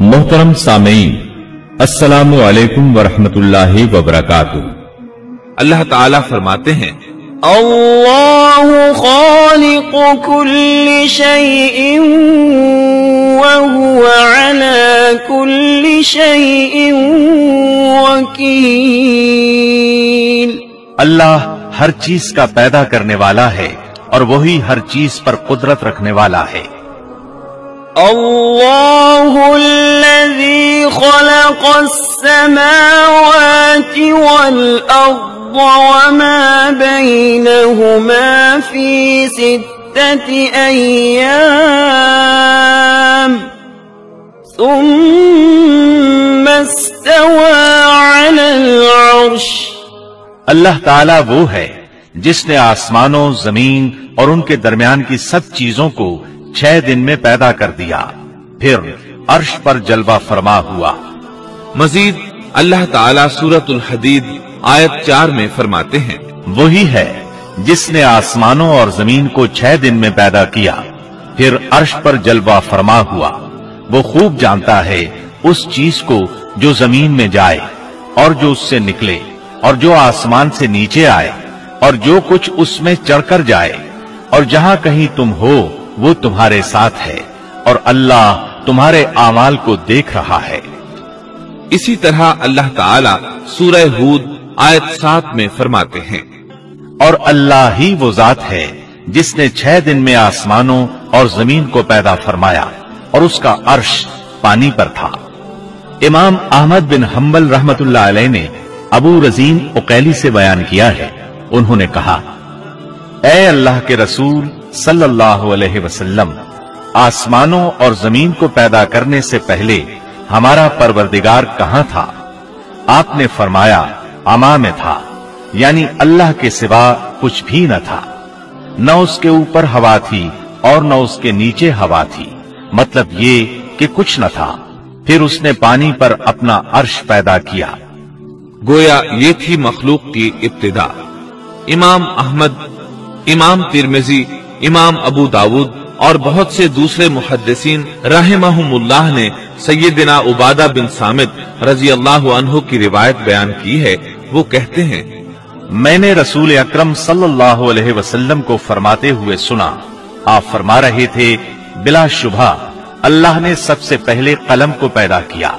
मोहतरम सामीन, अस्सलामु अलैकुम वरहमतुल्लाहि वबरकातुहू। अल्लाह ताला फरमाते हैं, अल्लाहु खालिक़ु कुल्लि शैइन व हुवा अला कुल्लि शैइन वकील। अल्लाह हर चीज का पैदा करने वाला है और वही हर चीज पर कुदरत रखने वाला है। अल्लाहुल्लज़ी ख़लक़स्समावाति वल अर्ज़ वमा बैनहुमा फ़ी सित्तति अय्याम सुम्मा इस्तवा अलल अर्श। अल्लाह ताला वो है जिसने आसमानों, जमीन और उनके दरमियान की सब चीजों को 6 दिन में पैदा कर दिया, फिर अर्श पर जलवा फरमा हुआ। मजीद अल्लाह ताला सूरतुल हदीद आयत 4 में फरमाते हैं, वही है जिसने आसमानों और जमीन को 6 दिन में पैदा किया, फिर अर्श पर जलवा फरमा हुआ। वो खूब जानता है उस चीज को जो जमीन में जाए और जो उससे निकले और जो आसमान से नीचे आए और जो कुछ उसमें चढ़कर जाए, और जहां कहीं तुम हो वो तुम्हारे साथ है और अल्लाह तुम्हारे आमाल को देख रहा है। इसी तरह अल्लाह ताला सूरह हूद आयत 7 में फरमाते हैं, और अल्लाह ही वो जात है जिसने 6 दिन में आसमानों और जमीन को पैदा फरमाया और उसका अर्श पानी पर था। इमाम अहमद बिन हम्बल रहमतुल्लाह अलैह ने अबू रजीन उकैली से बयान किया है, उन्होंने कहा, ऐ अल्लाह के रसूल सल्लल्लाहु अलैहि वसल्लम, आसमानों और जमीन को पैदा करने से पहले हमारा परवरदिगार कहां था? आपने फरमाया, अमा में था, यानी अल्लाह के सिवा कुछ भी न था। न उसके ऊपर हवा थी और न उसके नीचे हवा थी, मतलब ये कि कुछ न था। फिर उसने पानी पर अपना अर्श पैदा किया। गोया ये थी मखलूक की इब्तिदा। इमाम अहमद, इमाम तिरमिजी, इमाम अबू दाऊद और बहुत से दूसरे मुहद्दिसीन रहमहुमुल्लाह ने सैयदना उबादा बिन सामित रजी अल्लाहु अन्हु की रिवायत बयान की है। वो कहते हैं, मैंने रसूल अकरम सल्लल्लाहु अलैहि वसल्लम को फरमाते हुए सुना। आप फरमा रहे थे, बिला शुबा अल्लाह ने सबसे पहले कलम को पैदा किया,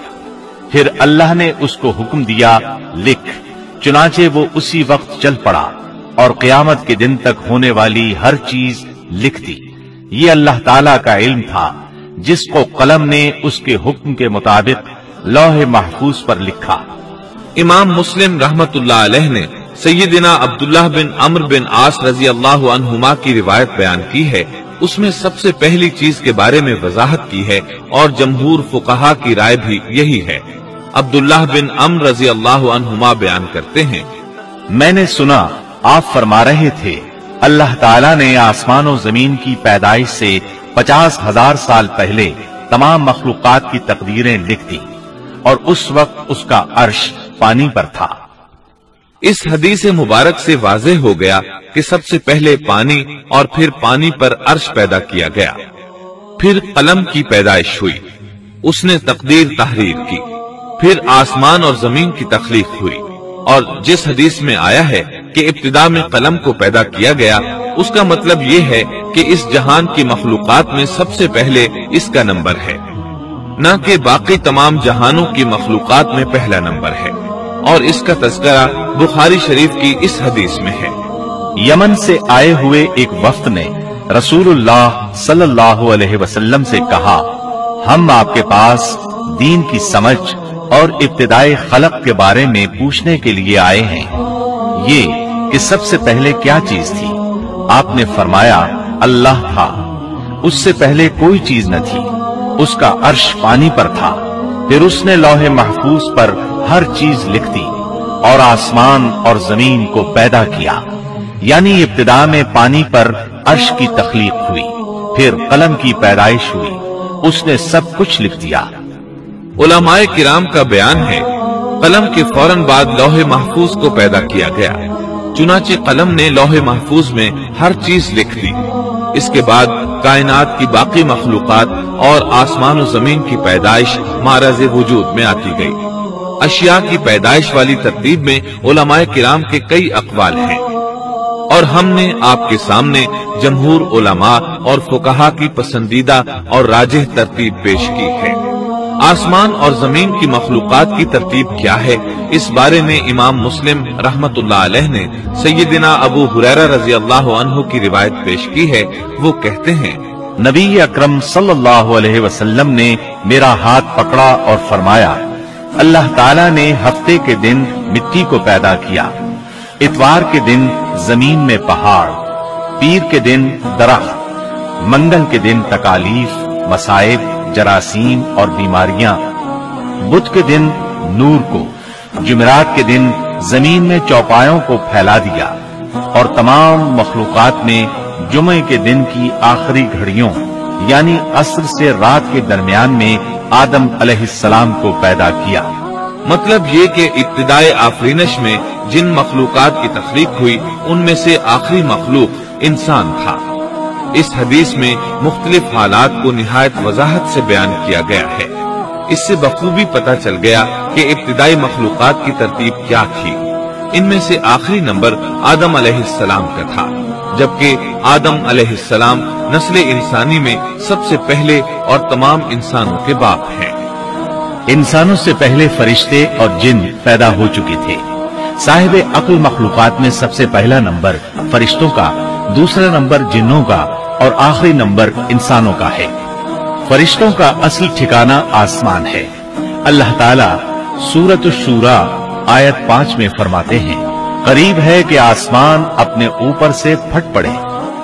फिर अल्लाह ने उसको हुक्म दिया, लिख। चुनाचे वो उसी वक्त चल पड़ा और क़यामत के दिन तक होने वाली हर चीज लिख दी। ये अल्लाह ताला का इल्म था जिसको कलम ने उसके हुक्म के मुताबिक लौहे महफूज पर लिखा। इमाम मुस्लिम रहमतुल्लाह अलैह ने सैयदना अब्दुल्लाह बिन अम्र बिन आस रजी अल्लाहु अन्हुमा की रिवायत बयान की है। उसमें सबसे पहली चीज के बारे में वजाहत की है और जमहूर फुकहा की राय भी यही है। अब्दुल्लाह बिन अम्र रजी अल्लाहु अन्हुमा बयान करते हैं, मैंने सुना आप फरमा रहे थे, अल्लाह ताला ने आसमान और जमीन की पैदाइश से 50,000 साल पहले तमाम मखलूकात की तकदीरें लिख दी और उस वक्त उसका अर्श पानी पर था। इस हदीस मुबारक से वाज़ेह हो गया कि सबसे पहले पानी और फिर पानी पर अर्श पैदा किया गया, फिर कलम की पैदाइश हुई, उसने तकदीर तहरीर की, फिर आसमान और जमीन की तख्लीक हुई। और जिस हदीस में आया है कि इब्तिदा में कलम को पैदा किया गया, उसका मतलब ये है कि इस जहान की मखलूकात में सबसे पहले इसका नंबर है, न कि बाकी तमाम जहानों की मखलूकात में पहला नंबर है। और इसका तज़किरा बुखारी शरीफ की इस हदीस में है। यमन से आए हुए एक वफ्द ने रसूलुल्लाह सल्लल्लाहु अलैहि वसल्लम से कहा, हम आपके पास दीन की समझ और इब्तिदाई खलक के बारे में पूछने के लिए आए हैं। ये कि सबसे पहले क्या चीज थी? आपने फरमाया, अल्लाह था, उससे पहले कोई चीज न थी, उसका अर्श पानी पर था, फिर उसने लौहे महफूज पर हर चीज लिख दी और आसमान और जमीन को पैदा किया। यानी इब्तिदा में पानी पर अर्श की तख्लीक हुई, फिर कलम की पैदाइश हुई, उसने सब कुछ लिख दिया। उलमाए किराम का बयान है, कलम के फौरन बाद लौहे महफूज को पैदा किया गया। चुनाचे कलम ने लौहे महफूज में हर चीज लिख दी। इसके बाद कायनात की बाकी मखलूकात اور آسمان و زمین کی پیدائش معرض وجود میں آتی گئی۔ اشیاء کی پیدائش والی ترتیب میں علماء کرام کے کئی اقوال ہیں، اور ہم نے آپ کے سامنے جمہور علماء اور فقہا کی پسندیدہ اور راجح ترتیب پیش کی ہے۔ آسمان اور زمین کی مخلوقات کی ترتیب کیا ہے، اس بارے میں امام مسلم رحمت اللہ علیہ نے سیدنا ابو ہریرہ رضی اللہ عنہ کی روایت پیش کی ہے۔ وہ کہتے ہیں، نبی اکرم صلی اللہ علیہ وسلم نے میرا ہاتھ پکڑا اور فرمایا، اللہ تعالیٰ نے ہفتے کے دن مٹی کو پیدا کیا، اتوار کے دن زمین میں پہاڑ، پیر کے دن درخت، منگل کے دن تکالیف، مصائب، جراثیم اور بیماریاں، بدھ کے دن نور کو، جمعرات کے دن زمین میں چوپایوں کو پھیلا دیا، اور تمام مخلوقات میں جمعے کے دن کی آخری گھڑیوں یعنی عصر سے رات کے درمیان میں آدم علیہ السلام کو پیدا کیا۔ مطلب یہ کہ ابتدائے آفرینش میں جن مخلوقات کی تخلیق ہوئی ان میں سے آخری مخلوق انسان تھا۔ اس حدیث میں مختلف حالات کو نہایت وضاحت سے بیان کیا گیا ہے۔ اس سے بخوبی پتہ چل گیا کہ ابتدائی مخلوقات کی ترتیب کیا تھی۔ ان میں سے آخری نمبر آدم علیہ السلام کا تھا، جبکہ آدم علیہ السلام نسل انسانی میں سب سے پہلے اور تمام انسانوں کے باپ ہیں۔ انسانوں سے پہلے فرشتے اور جن پیدا ہو چکے تھے۔ صاحب عقل مخلوقات میں سب سے پہلا نمبر فرشتوں کا، دوسرا نمبر جنوں کا اور آخری نمبر انسانوں کا ہے۔ فرشتوں کا اصل ٹھکانہ آسمان ہے۔ اللہ تعالیٰ سورۃ الشورى آیت 5 میں فرماتے ہیں، قریب ہے کہ آسمان اپنے اوپر سے پھٹ پڑے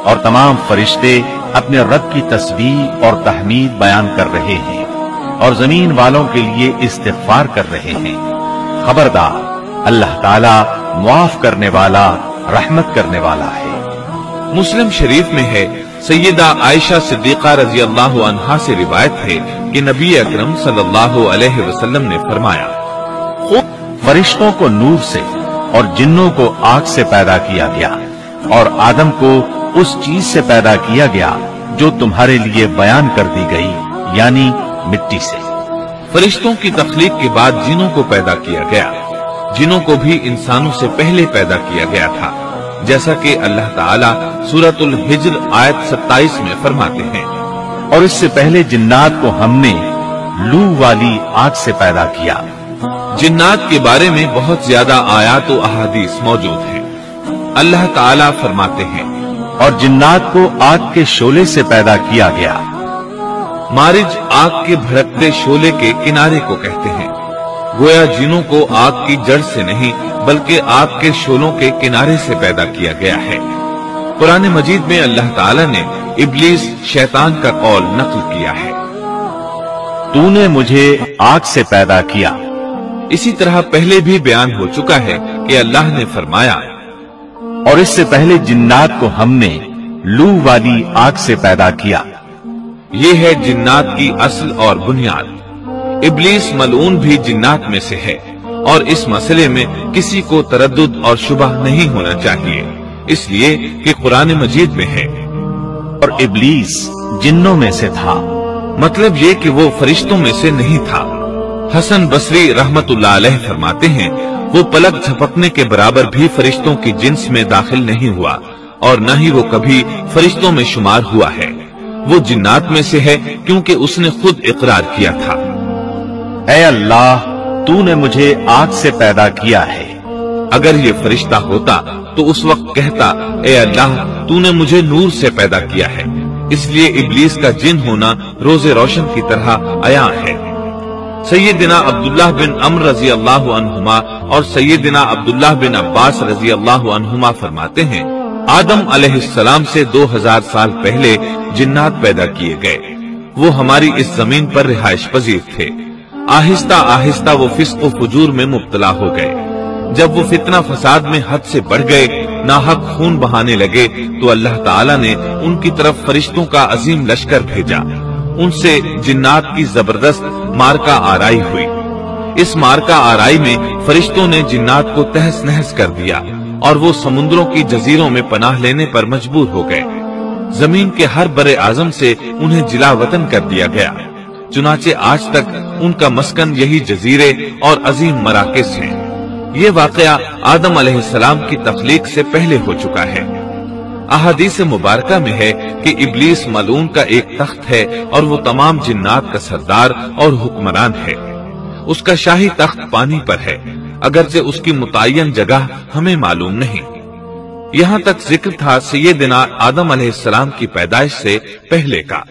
اور تمام فرشتے اپنے رب کی تسبیح اور تحمید بیان کر رہے ہیں اور زمین والوں کے لیے استغفار کر رہے ہیں۔ خبردار، اللہ تعالیٰ معاف کرنے والا، رحمت کرنے والا ہے۔ مسلم شریف میں ہے، سیدہ عائشہ صدیقہ رضی اللہ عنہا سے روایت ہے کہ نبی اکرم صلی اللہ علیہ وسلم نے فرمایا، فرشتوں کو نور سے اور جنوں کو آگ سے پیدا کیا گیا، اور آدم کو اس چیز سے پیدا کیا گیا جو تمہارے لیے بیان کر دی گئی، یعنی مٹی سے۔ فرشتوں کی تخلیق کے بعد جنوں کو پیدا کیا گیا۔ جنوں کو بھی انسانوں سے پہلے پیدا کیا گیا تھا، جیسا کہ اللہ تعالیٰ سورۃ الحجر آیت 27 میں فرماتے ہیں، اور اس سے پہلے جنات کو ہم نے لو والی آگ سے پیدا کیا۔ جنات کے بارے میں بہت زیادہ آیات و احادیث موجود ہیں۔ اللہ تعالیٰ فرماتے ہیں، اور جنات کو آگ کے شعلے سے پیدا کیا گیا۔ مارج آگ کے بھڑکتے شعلے کے کنارے کو کہتے ہیں۔ گویا جنوں کو آگ کی جڑ سے نہیں بلکہ آگ کے شعلوں کے کنارے سے پیدا کیا گیا ہے۔ قرآن مجید میں اللہ تعالیٰ نے ابلیس شیطان کا قول نقل کیا ہے، تو نے مجھے آگ سے پیدا کیا۔ اسی طرح پہلے بھی بیان ہو چکا ہے کہ اللہ نے فرمایا، اور اس سے پہلے جنات کو ہم نے لو والی آگ سے پیدا کیا۔ یہ ہے جنات کی اصل اور بنیاد۔ ابلیس ملعون بھی جنات میں سے ہے، اور اس مسئلے میں کسی کو تردد اور شبہ نہیں ہونا چاہیے، اس لیے کہ قرآن مجید میں ہے، اور ابلیس جنوں میں سے تھا۔ مطلب یہ کہ وہ فرشتوں میں سے نہیں تھا۔ حسن بصری رحمت اللہ علیہ فرماتے ہیں، وہ پلک جھپکنے کے برابر بھی فرشتوں کی جنس میں داخل نہیں ہوا، اور نہ ہی وہ کبھی فرشتوں میں شمار ہوا ہے۔ وہ جنات میں سے ہے کیونکہ اس نے خود اقرار کیا تھا، اے اللہ، تو نے مجھے آگ سے پیدا کیا ہے۔ اگر یہ فرشتہ ہوتا تو اس وقت کہتا، اے اللہ، تو نے مجھے نور سے پیدا کیا ہے۔ اس لیے ابلیس کا جن ہونا روز روشن کی طرح عیاں ہے۔ سیدنا عبداللہ بن عمرو رضی اللہ عنہما اور سیدنا عبداللہ بن عباس رضی اللہ عنہما فرماتے ہیں، آدم علیہ السلام سے 2000 سال پہلے جنات پیدا کیے گئے۔ وہ ہماری اس زمین پر رہائش پذیر تھے۔ آہستہ آہستہ وہ فسق و فجور میں مبتلا ہو گئے۔ جب وہ فتنہ فساد میں حد سے بڑھ گئے، ناحق خون بہانے لگے، تو اللہ تعالیٰ نے ان کی طرف فرشتوں کا عظیم لشکر بھیجا۔ ان سے جنات کی زبردست مارکا آرائی ہوئی۔ اس مارکا آرائی میں فرشتوں نے جنات کو تہس نہس کر دیا، اور وہ سمندروں کی جزیروں میں پناہ لینے پر مجبور ہو گئے۔ जमीन के हर बड़े आजम से उन्हें जिला वतन कर दिया गया। चुनाचे आज तक उनका मस्कन यही जजीरे और अजीम मराकिस हैं। ये वाकया आदम अलैहिस्सलाम की तख्लीक से पहले हो चुका है। अहादीस मुबारका में है कि इब्लीस मलून का एक तख्त है और वो तमाम जिन्नात का सरदार और हुक्मरान है। उसका शाही तख्त पानी पर है, अगरचे उसकी मुतय्यन जगह हमें मालूम नहीं। यहाँ तक जिक्र था सैयदना आदम अलैहिस्सलाम की पैदाइश से पहले का।